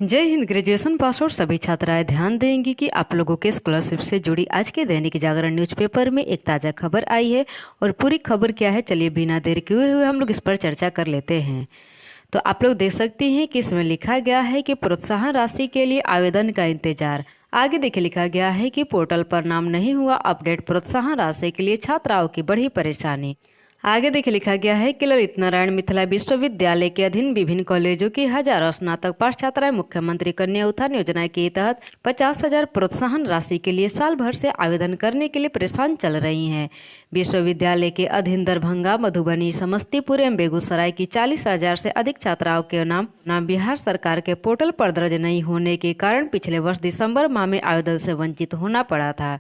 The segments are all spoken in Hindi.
जय हिंद। ग्रेजुएशन पास आउट सभी छात्राएं ध्यान देंगी कि आप लोगों के स्कॉलरशिप से जुड़ी आज के दैनिक जागरण न्यूज़पेपर में एक ताज़ा खबर आई है। और पूरी खबर क्या है, चलिए बिना देर किए हुए हम लोग इस पर चर्चा कर लेते हैं। तो आप लोग देख सकती हैं कि इसमें लिखा गया है कि प्रोत्साहन राशि के लिए आवेदन का इंतजार। आगे देखिए लिखा गया है कि पोर्टल पर नाम नहीं हुआ अपडेट, प्रोत्साहन राशि के लिए छात्राओं की बढ़ी परेशानी। आगे देखिए लिखा गया है कि ललित नारायण मिथिला विश्वविद्यालय के अधीन विभिन्न कॉलेजों की हजारों स्नातक पास छात्राएं मुख्यमंत्री कन्या उत्थान योजना के तहत 50,000 प्रोत्साहन राशि के लिए साल भर से आवेदन करने के लिए परेशान चल रही हैं। विश्वविद्यालय के अधीन दरभंगा, मधुबनी, समस्तीपुर एवं बेगूसराय की 40,000 से अधिक छात्राओं के नाम बिहार सरकार के पोर्टल पर दर्ज नहीं होने के कारण पिछले वर्ष दिसंबर माह में आवेदन से वंचित होना पड़ा था।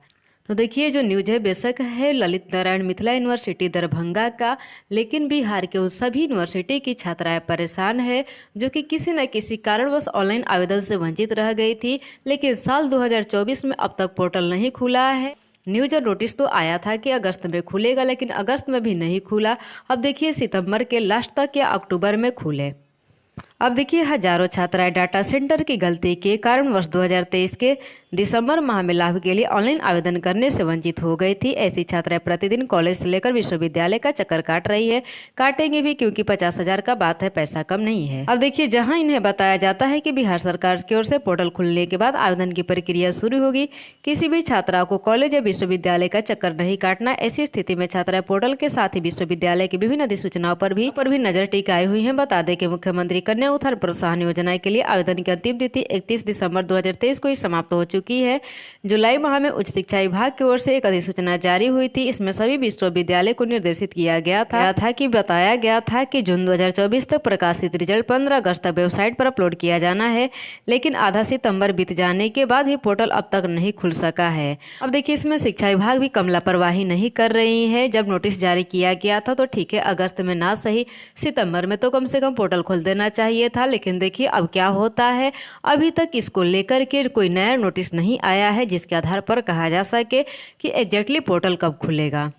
तो देखिए जो न्यूज़ है बेशक है ललित नारायण मिथिला यूनिवर्सिटी दरभंगा का, लेकिन बिहार के उन सभी यूनिवर्सिटी की छात्राएं परेशान है जो कि किसी न किसी कारणवश ऑनलाइन आवेदन से वंचित रह गई थी। लेकिन साल 2024 में अब तक पोर्टल नहीं खुला है। न्यूज और नोटिस तो आया था कि अगस्त में खुलेगा, लेकिन अगस्त में भी नहीं खुला। अब देखिए सितंबर के लास्ट तक या अक्टूबर में खुले। अब देखिए हजारों छात्राएं डाटा सेंटर की गलती के कारण वर्ष 2023 के दिसंबर माह में लाभ के लिए ऑनलाइन आवेदन करने से वंचित हो गई थी। ऐसी छात्राएं प्रतिदिन कॉलेज से लेकर विश्वविद्यालय का चक्कर काट रही है, काटेंगे भी क्योंकि 50,000 का बात है, पैसा कम नहीं है। अब देखिए जहां इन्हें बताया जाता है कि बिहार सरकार की ओर से पोर्टल खुलने के बाद आवेदन की प्रक्रिया शुरू होगी, किसी भी छात्रा को कॉलेज या विश्वविद्यालय का चक्कर नहीं काटना। ऐसी स्थिति में छात्राएं पोर्टल के साथ ही विश्वविद्यालय की विभिन्न अधिसूचनाओं पर भी नजर टिकाई हुई है। बता दें कि मुख्यमंत्री कन्या उत्थान प्रोत्साहन योजना के लिए आवेदन की अंतिम तिथि 31 दिसंबर 2023 को ही समाप्त हो चुकी है। जुलाई माह में उच्च शिक्षा विभाग की ओर से एक अधिसूचना जारी हुई थी। इसमें सभी विश्वविद्यालय को निर्देशित किया गया था कि बताया गया था कि जून 2024 तक प्रकाशित रिजल्ट 15 अगस्त तक वेबसाइट पर अपलोड किया जाना है। लेकिन आधा सितंबर बीत जाने के बाद भी पोर्टल अब तक नहीं खुल सका है। अब देखिए इसमें शिक्षा विभाग भी कम लापरवाही नहीं कर रही है। जब नोटिस जारी किया गया था तो ठीक है, अगस्त में ना सही सितंबर में तो कम से कम पोर्टल खोल देना चाहिए था। लेकिन देखिए अब क्या होता है, अभी तक इसको लेकर के कोई नया नोटिस नहीं आया है जिसके आधार पर कहा जा सके कि एग्जैक्टली पोर्टल कब खुलेगा।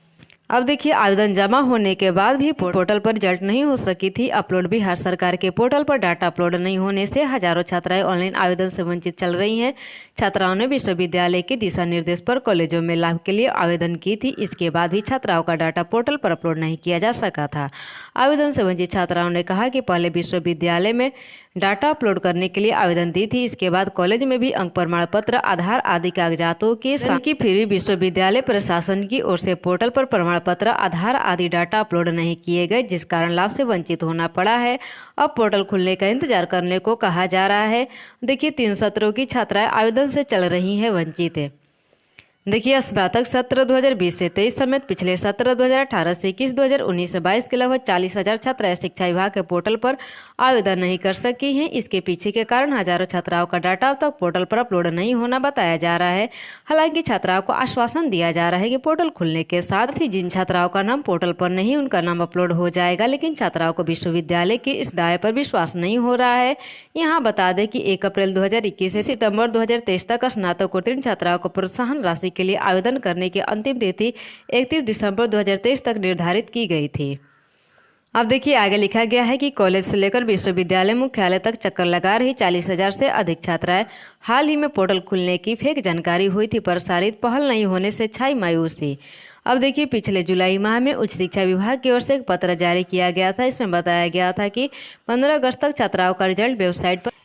अब देखिए आवेदन जमा होने के बाद भी पोर्टल पर रिजल्ट नहीं हो सकी थी अपलोड। बिहार सरकार के पोर्टल पर डाटा अपलोड नहीं होने से हजारों छात्राएं ऑनलाइन आवेदन से वंचित चल रही हैं। छात्राओं ने विश्वविद्यालय के दिशा निर्देश पर कॉलेजों में लाभ के लिए आवेदन की थी। इसके बाद भी छात्राओं का डाटा पोर्टल पर अपलोड नहीं किया जा सका था। आवेदन से वंचित छात्राओं ने कहा कि पहले विश्वविद्यालय में डाटा अपलोड करने के लिए आवेदन दी थी, इसके बाद कॉलेज में भी अंक प्रमाण पत्र, आधार आदि कागजातों के साथ की फिर भी विश्वविद्यालय प्रशासन की ओर से पोर्टल पर प्रमाण पत्र, आधार आदि डाटा अपलोड नहीं किए गए, जिस कारण लाभ से वंचित होना पड़ा है। अब पोर्टल खुलने का इंतजार करने को कहा जा रहा है। देखिए 3 सत्रों की छात्राएं आवेदन से चल रही हैं वंचित है। देखिए स्नातक सत्र 2020 से 23 समेत पिछले सत्र 2018 से 21, 2019 से 22 के लगभग 40,000 छात्राएं शिक्षा विभाग के पोर्टल पर आवेदन नहीं कर सकी हैं। इसके पीछे के कारण हजारों छात्राओं का डाटा अब तक पोर्टल पर अपलोड नहीं होना बताया जा रहा है। हालांकि छात्राओं को आश्वासन दिया जा रहा है कि पोर्टल खुलने के साथ ही जिन छात्राओं का नाम पोर्टल पर नहीं उनका नाम अपलोड हो जाएगा। लेकिन छात्राओं को विश्वविद्यालय के इस दावे पर विश्वास नहीं हो रहा है। यहाँ बता दें कि 1 अप्रैल 2021 से सितंबर 2023 तक स्नातकोत्तीर्ण छात्राओं को प्रोत्साहन राशि के लिए आवेदन करने की अंतिम तिथि 31 दिसंबर 2023 तक निर्धारित की गई थी। अब देखिए आगे लिखा गया है कि कॉलेज से लेकर विश्वविद्यालय मुख्यालय तक चक्कर लगा रही 40,000 से अधिक छात्राएं हाल ही में पोर्टल खुलने की फेक जानकारी हुई थी प्रसारित, पहल नहीं होने से छाई मायूसी। अब देखिए पिछले जुलाई माह में उच्च शिक्षा विभाग की ओर से एक पत्र जारी किया गया था। इसमें बताया गया था कि 15 अगस्त तक छात्राओं का रिजल्ट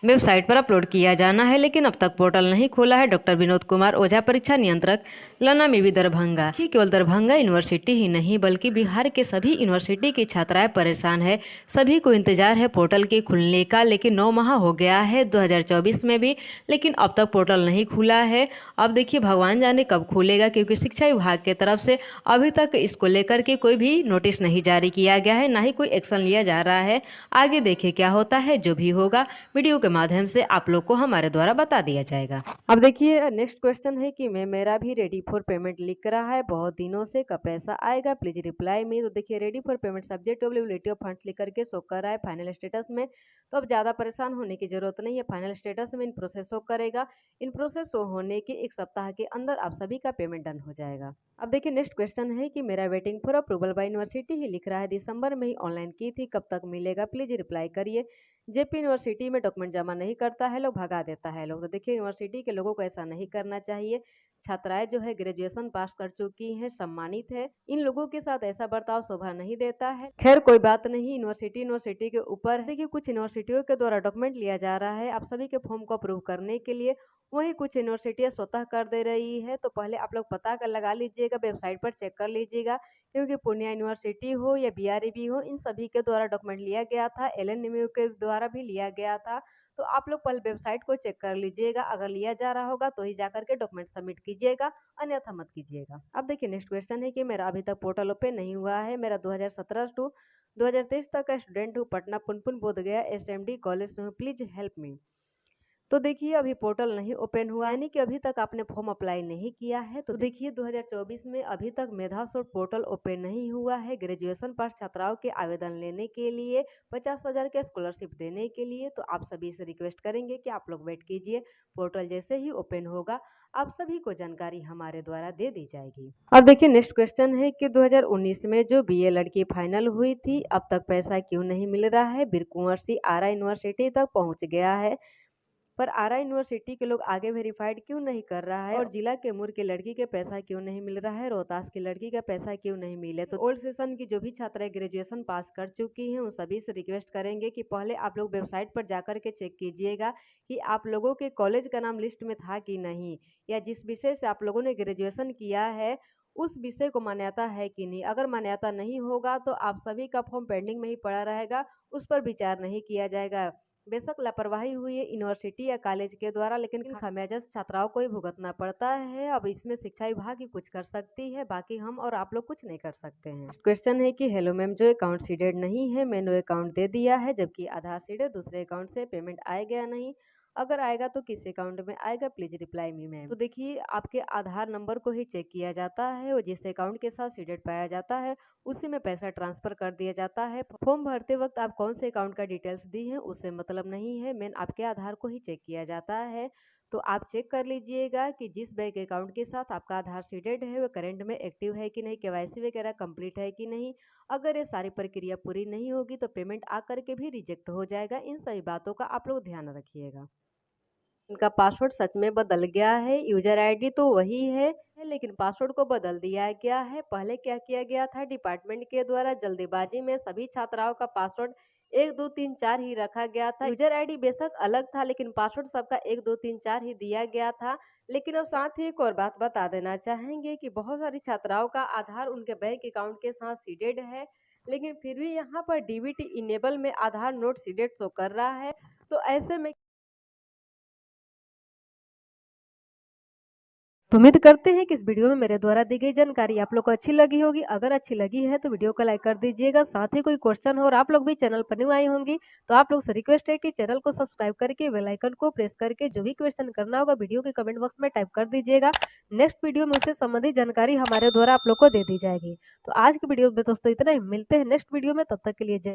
वेबसाइट पर अपलोड किया जाना है, लेकिन अब तक पोर्टल नहीं खोला है। डॉक्टर विनोद कुमार ओझा, परीक्षा नियंत्रक, लना मिवी दरभंगा। केवल दरभंगा यूनिवर्सिटी ही नहीं बल्कि बिहार के सभी यूनिवर्सिटी की छात्राएं परेशान है। सभी को इंतजार है पोर्टल के खुलने का, लेकिन 9 माह हो गया है 2024 में भी, लेकिन अब तक पोर्टल नहीं खुला है। अब देखिए भगवान जाने कब खुलेगा, क्योंकि शिक्षा विभाग की तरफ से अभी तक इसको लेकर के कोई भी नोटिस नहीं जारी किया गया है, ना ही कोई एक्शन लिया जा रहा है। आगे देखिए क्या होता है, जो भी होगा वीडियो के माध्यम से आप लोग को हमारे द्वारा बता दिया जाएगा। अब देखिए नेक्स्ट क्वेश्चन है कि मेरा भी रेडी फॉर पेमेंट लिख रहा है बहुत दिनों से, कब पैसा आएगा, प्लीज रिप्लाई मी। तो देखिए ready for payment subject availability of funds लिख करके शो कर रहा है फाइनल स्टेटस में। तो अब ज़्यादा परेशान होने की जरूरत नहीं है, फाइनल स्टेटस में इन प्रोसेस शो करेगा। इन प्रोसेस शो होने के 1 सप्ताह के अंदर आप सभी का पेमेंट डन हो जाएगा। अब देखिए नेक्स्ट क्वेश्चन है कि मेरा waiting for approval by university ही लिख रहा है, दिसंबर में ही ऑनलाइन की थी, कब तक मिलेगा, प्लीज रिप्लाई करिए। जेपी यूनिवर्सिटी में डॉक्यूमेंट जमा नहीं करता है लोग, भगा देता है लोग। तो देखिए यूनिवर्सिटी के लोगों को ऐसा नहीं करना चाहिए। छात्राएं जो है ग्रेजुएशन पास कर चुकी हैं, सम्मानित है, इन लोगों के साथ ऐसा बर्ताव शोभा नहीं देता है। खैर कोई बात नहीं, यूनिवर्सिटी के ऊपर देखिए कुछ यूनिवर्सिटियों के द्वारा डॉक्यूमेंट लिया जा रहा है आप सभी के फॉर्म को अप्रूव करने के लिए, वहीं कुछ यूनिवर्सिटियां स्वतः कर दे रही है। तो पहले आप लोग पता कर लगा लीजिएगा, वेबसाइट पर चेक कर लीजिएगा, क्योंकि पूर्णिया यूनिवर्सिटी हो या बीआरईबी हो, इन सभी के द्वारा डॉक्यूमेंट लिया गया था, एलएनएमयू के द्वारा भी लिया गया था। तो आप लोग पहले वेबसाइट को चेक कर लीजिएगा, अगर लिया जा रहा होगा तो ही जाकर के डॉक्यूमेंट सबमिट कीजिएगा, अन्यथा मत कीजिएगा। अब देखिए नेक्स्ट क्वेश्चन है कि मेरा अभी तक पोर्टल ओपन नहीं हुआ है। मेरा 2017 टू 2023 तक का स्टूडेंट हूँ, पटना पुनपुन बोध गया एसएमडी कॉलेज से हूँ, प्लीज हेल्प मी। तो देखिए अभी पोर्टल नहीं ओपन हुआ, यानी कि अभी तक आपने फॉर्म अप्लाई नहीं किया है। तो देखिए 2024 में अभी तक मेधासूट पोर्टल ओपन नहीं हुआ है ग्रेजुएशन पास छात्राओं के आवेदन लेने के लिए, 50,000 के स्कॉलरशिप देने के लिए। तो आप सभी से रिक्वेस्ट करेंगे कि आप लोग वेट कीजिए, पोर्टल जैसे ही ओपन होगा आप सभी को जानकारी हमारे द्वारा दे दी जाएगी। अब देखिए नेक्स्ट क्वेश्चन है कि 2019 में जो बीए लड़की फाइनल हुई थी, अब तक पैसा क्यों नहीं मिल रहा है। बीर कुंवर सिंह आरा यूनिवर्सिटी तक पहुंच गया है, पर आरा यूनिवर्सिटी के लोग आगे वेरीफाइड क्यों नहीं कर रहा है, और जिला कैमूर की लड़की के पैसा क्यों नहीं मिल रहा है, रोहतास की लड़की का पैसा क्यों नहीं मिले। तो ओल्ड सेशन की जो भी छात्राएं ग्रेजुएशन पास कर चुकी हैं उन सभी से रिक्वेस्ट करेंगे कि पहले आप लोग वेबसाइट पर जाकर के चेक कीजिएगा कि आप लोगों के कॉलेज का नाम लिस्ट में था कि नहीं, या जिस विषय से आप लोगों ने ग्रेजुएशन किया है उस विषय को मान्यता है कि नहीं। अगर मान्यता नहीं होगा तो आप सभी का फॉर्म पेंडिंग में ही पड़ा रहेगा, उस पर विचार नहीं किया जाएगा। बेशक लापरवाही हुई है यूनिवर्सिटी या कॉलेज के द्वारा, लेकिन खामियाजा छात्राओं को ही भुगतना पड़ता है। अब इसमें शिक्षा विभाग ही कुछ कर सकती है, बाकी हम और आप लोग कुछ नहीं कर सकते हैं। क्वेश्चन है कि हेलो मैम, जो अकाउंट सीडेड नहीं है मैंने अकाउंट दे दिया है, जबकि आधार सीडेड दूसरे अकाउंट से पेमेंट आएगा या नहीं, अगर आएगा तो किस अकाउंट में आएगा, प्लीज रिप्लाई मी मैम। तो देखिए आपके आधार नंबर को ही चेक किया जाता है और जिस अकाउंट के साथ सीडेड पाया जाता है उसी में पैसा ट्रांसफर कर दिया जाता है। फॉर्म भरते वक्त आप कौन से अकाउंट का डिटेल्स दी है उससे मतलब नहीं है, मेन आपके आधार को ही चेक किया जाता है। तो आप चेक कर लीजिएगा कि जिस बैंक अकाउंट के साथ आपका आधार सीडेड है वो करंट में एक्टिव है कि नहीं, केवाईसी वगैरह कंप्लीट है कि नहीं। अगर ये सारी प्रक्रिया पूरी नहीं होगी तो पेमेंट आकर के भी रिजेक्ट हो जाएगा। इन सभी बातों का आप लोग ध्यान रखिएगा। उनका पासवर्ड सच में बदल गया है, यूजर आईडी तो वही है लेकिन पासवर्ड को बदल दिया गया है। पहले क्या किया गया था, डिपार्टमेंट के द्वारा जल्दीबाजी में सभी छात्राओं का पासवर्ड 1 2 3 4 ही रखा गया था। यूजर आईडी बेशक अलग था लेकिन पासवर्ड सबका 1 2 3 4 ही दिया गया था। लेकिन अब साथ ही एक और बात बता देना चाहेंगे कि बहुत सारी छात्राओं का आधार उनके बैंक अकाउंट के साथ सीडेड है, लेकिन फिर भी यहाँ पर डीबीटी इनेबल में आधार नोट सीडेड शो कर रहा है। तो ऐसे में तो उम्मीद करते हैं कि इस वीडियो में मेरे द्वारा दी गई जानकारी आप लोग को अच्छी लगी होगी। अगर अच्छी लगी है तो वीडियो को लाइक कर दीजिएगा, साथ ही कोई क्वेश्चन हो और आप लोग भी चैनल पर न्यू आई होंगी तो आप लोग से रिक्वेस्ट है कि चैनल को सब्सक्राइब करके बेल आइकन को प्रेस करके जो भी क्वेश्चन करना होगा वीडियो के कमेंट बॉक्स में टाइप कर दीजिएगा। नेक्स्ट वीडियो में उससे संबंधित जानकारी हमारे द्वारा आप लोग को दे दी जाएगी। तो आज की वीडियो में दोस्तों इतना ही, मिलते हैं नेक्स्ट वीडियो में, तब तक के लिए जय।